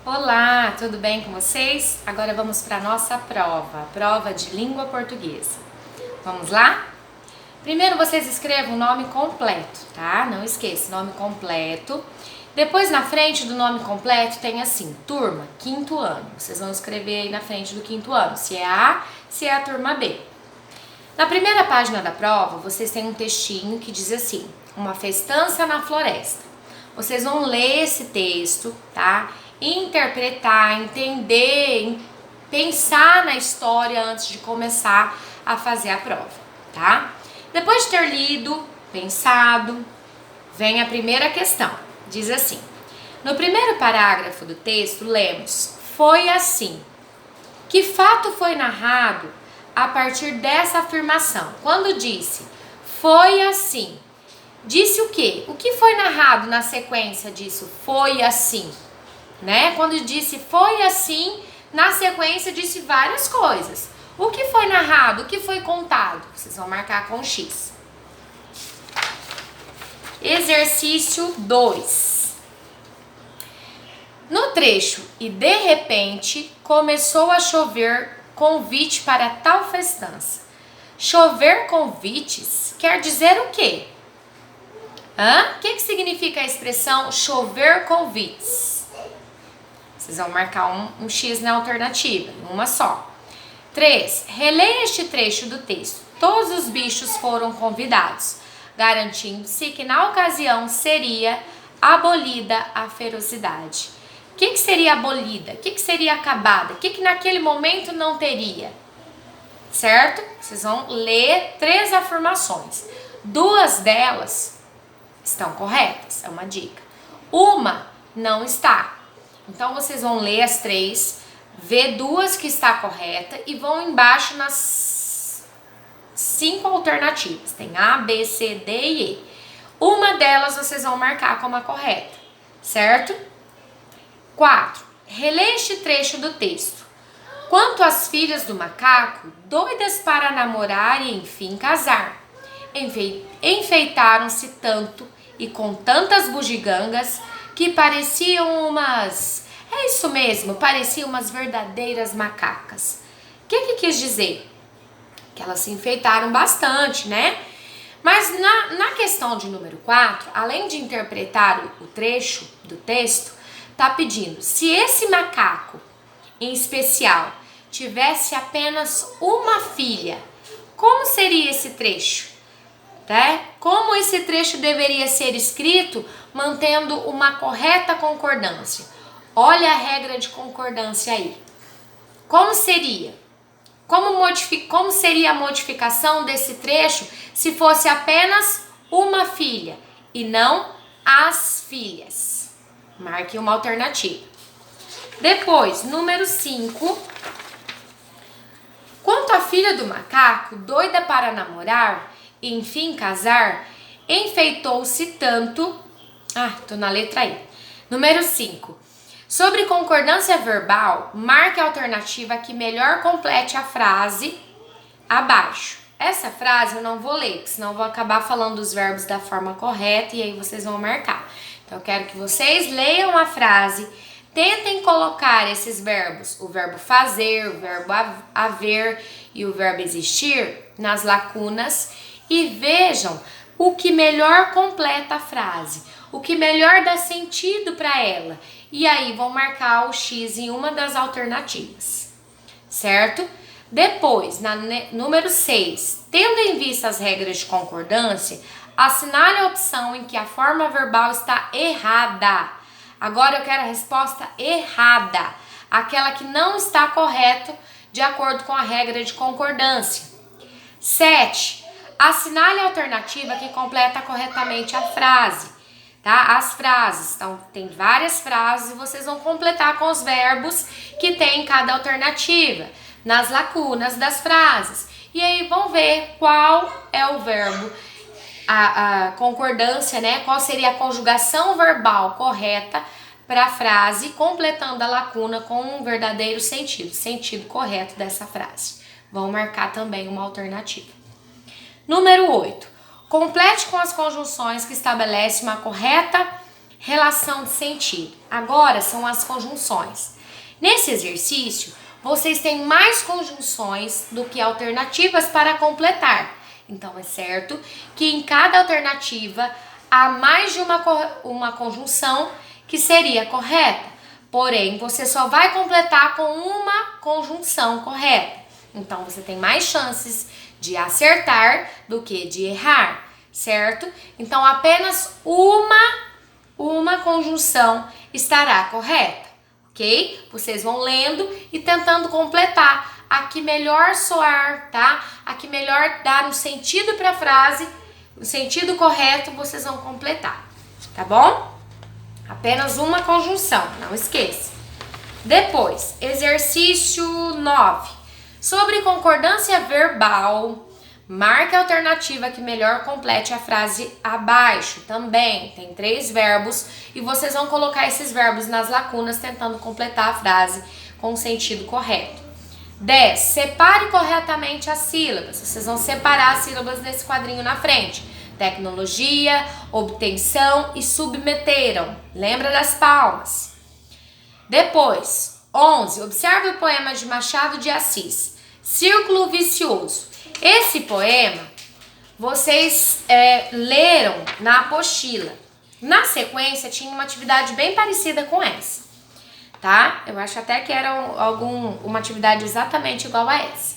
Olá, tudo bem com vocês? Agora vamos para a nossa prova, a prova de língua portuguesa. Vamos lá? Primeiro vocês escrevam o nome completo, tá? Não esqueça, nome completo. Depois na frente do nome completo tem assim, turma, quinto ano. Vocês vão escrever aí na frente do quinto ano, se é A, se é a turma B. Na primeira página da prova, vocês têm um textinho que diz assim, uma festança na floresta. Vocês vão ler esse texto, tá? Interpretar, entender, pensar na história antes de começar a fazer a prova, tá? Depois de ter lido, pensado, vem a primeira questão. Diz assim: no primeiro parágrafo do texto, lemos: foi assim. Que fato foi narrado a partir dessa afirmação? Quando disse foi assim, disse o quê? O que foi narrado na sequência disso? Foi assim, né? Quando disse foi assim, na sequência disse várias coisas. O que foi narrado? O que foi contado? Vocês vão marcar com X. Exercício 2. No trecho e de repente começou a chover convite para tal festança. Chover convites quer dizer o quê? O que significa a expressão chover convites? Vocês vão marcar um X na alternativa, uma só. 3. Releia este trecho do texto. Todos os bichos foram convidados, garantindo-se que na ocasião seria abolida a ferocidade. O que seria abolida? O que seria acabada? O que naquele momento não teria? Certo? Vocês vão ler 3 afirmações. 2 delas estão corretas, é uma dica. Uma não está. Então vocês vão ler as 3, ver 2 que está correta e vão embaixo nas 5 alternativas. Tem A, B, C, D e E. Uma delas vocês vão marcar como a correta, certo? 4. Releia este trecho do texto. Quanto às filhas do macaco, doidas para namorar e enfim casar, enfeitaram-se tanto e com tantas bugigangas que pareciam umas... É isso mesmo, pareciam umas verdadeiras macacas. O que quis dizer? Que elas se enfeitaram bastante, né? Mas na questão de número 4, além de interpretar o trecho do texto, tá pedindo, se esse macaco, em especial, tivesse apenas uma filha, como seria esse trecho? Né? Como esse trecho deveria ser escrito mantendo uma correta concordância? Olha a regra de concordância aí. Como seria? Como seria a modificação desse trecho se fosse apenas uma filha e não as filhas? Marque uma alternativa. Depois, número 5. Quanto à filha do macaco, doida para namorar e enfim casar, enfeitou-se tanto... tô na letra I. Número 5. Sobre concordância verbal, marque a alternativa que melhor complete a frase abaixo. Essa frase eu não vou ler, porque senão eu vou acabar falando os verbos da forma correta e aí vocês vão marcar. Então eu quero que vocês leiam a frase, tentem colocar esses verbos, o verbo fazer, o verbo haver e o verbo existir, nas lacunas e vejam o que melhor completa a frase, o que melhor dá sentido para ela. E aí vão marcar o X em uma das alternativas, certo? Depois, número 6, tendo em vista as regras de concordância, assinale a opção em que a forma verbal está errada. Agora eu quero a resposta errada, aquela que não está correta de acordo com a regra de concordância. 7, assinale a alternativa que completa corretamente a frase. Tá? As frases, então tem várias frases e vocês vão completar com os verbos que tem em cada alternativa, nas lacunas das frases. E aí vão ver qual é o verbo, a concordância, né? Qual seria a conjugação verbal correta para a frase, completando a lacuna com um verdadeiro sentido correto dessa frase. Vão marcar também uma alternativa. Número 8. Complete com as conjunções que estabelecem uma correta relação de sentido. Agora são as conjunções. Nesse exercício, vocês têm mais conjunções do que alternativas para completar. Então, é certo que em cada alternativa há mais de uma conjunção que seria correta. Porém, você só vai completar com uma conjunção correta. Então, você tem mais chances de acertar do que de errar, certo? Então, apenas uma conjunção estará correta, ok? Vocês vão lendo e tentando completar a que melhor soar, tá? A que melhor dar um sentido para a frase, o sentido correto, vocês vão completar, tá bom? Apenas uma conjunção, não esqueça. Depois, exercício 9. Sobre concordância verbal, marque a alternativa que melhor complete a frase abaixo. Também tem 3 verbos e vocês vão colocar esses verbos nas lacunas tentando completar a frase com o sentido correto. 10. Separe corretamente as sílabas. Vocês vão separar as sílabas nesse quadrinho na frente. Tecnologia, obtenção e submeteram. Lembra das palmas. Depois, 11. Observe o poema de Machado de Assis, Círculo Vicioso. Esse poema vocês leram na apostila. Na sequência tinha uma atividade bem parecida com essa, tá? Eu acho até que era uma atividade exatamente igual a essa.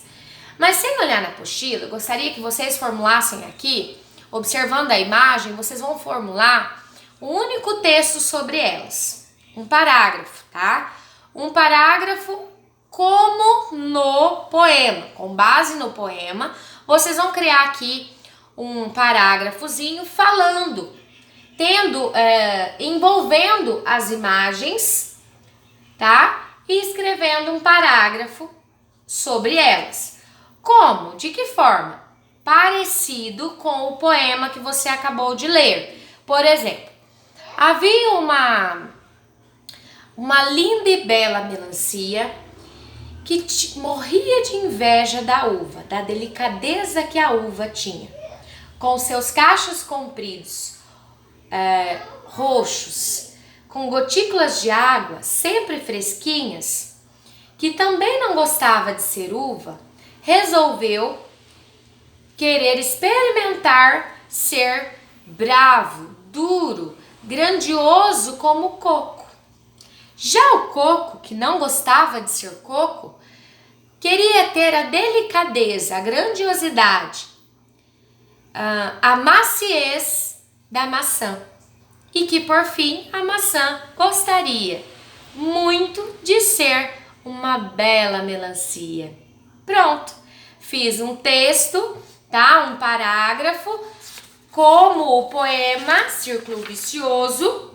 Mas sem olhar na apostila, eu gostaria que vocês formulassem aqui, observando a imagem, vocês vão formular um único texto sobre elas. Um parágrafo, tá? Um parágrafo como no poema. Com base no poema, vocês vão criar aqui um parágrafozinho falando, envolvendo as imagens, tá? E escrevendo um parágrafo sobre elas. Como? De que forma? Parecido com o poema que você acabou de ler. Por exemplo, havia uma linda e bela melancia que morria de inveja da uva, da delicadeza que a uva tinha, com seus cachos compridos, roxos, com gotículas de água sempre fresquinhas, que também não gostava de ser uva, resolveu querer experimentar ser bravo, duro, grandioso como o coco. Já o coco, que não gostava de ser coco, queria ter a delicadeza, a grandiosidade, a maciez da maçã. E que, por fim, a maçã gostaria muito de ser uma bela melancia. Pronto, fiz um texto, tá? Um parágrafo, como o poema Círculo Vicioso,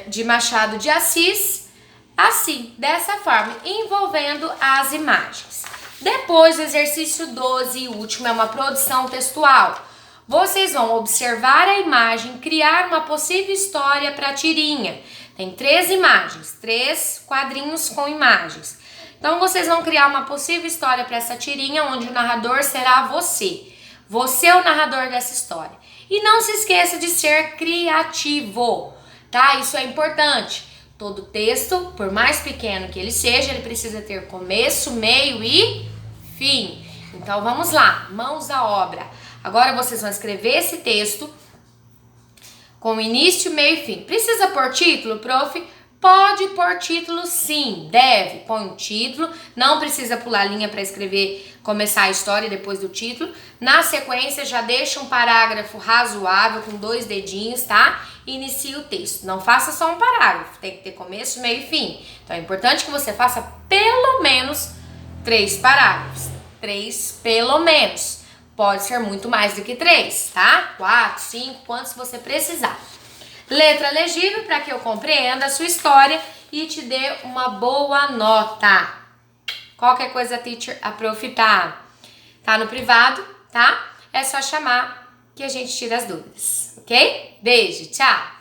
de Machado de Assis, assim, dessa forma, envolvendo as imagens. Depois, o exercício 12 e último é uma produção textual. Vocês vão observar a imagem, criar uma possível história para a tirinha. Tem 3 imagens, 3 quadrinhos com imagens. Então, vocês vão criar uma possível história para essa tirinha, onde o narrador será você. Você é o narrador dessa história. E não se esqueça de ser criativo, tá? Isso é importante. Todo texto, por mais pequeno que ele seja, ele precisa ter começo, meio e fim. Então, vamos lá, mãos à obra. Agora, vocês vão escrever esse texto com início, meio e fim. Precisa pôr título, prof? Pode pôr título sim, deve, põe um título, não precisa pular linha para escrever, começar a história depois do título. Na sequência já deixa um parágrafo razoável com 2 dedinhos, tá? E inicia o texto. Não faça só um parágrafo, tem que ter começo, meio e fim. Então é importante que você faça pelo menos 3 parágrafos, 3 pelo menos. Pode ser muito mais do que 3, tá? 4, 5, quantos você precisar. Letra legível para que eu compreenda a sua história e te dê uma boa nota. Qualquer coisa, teacher, a prof tá no privado, tá? É só chamar que a gente tira as dúvidas, ok? Beijo, tchau!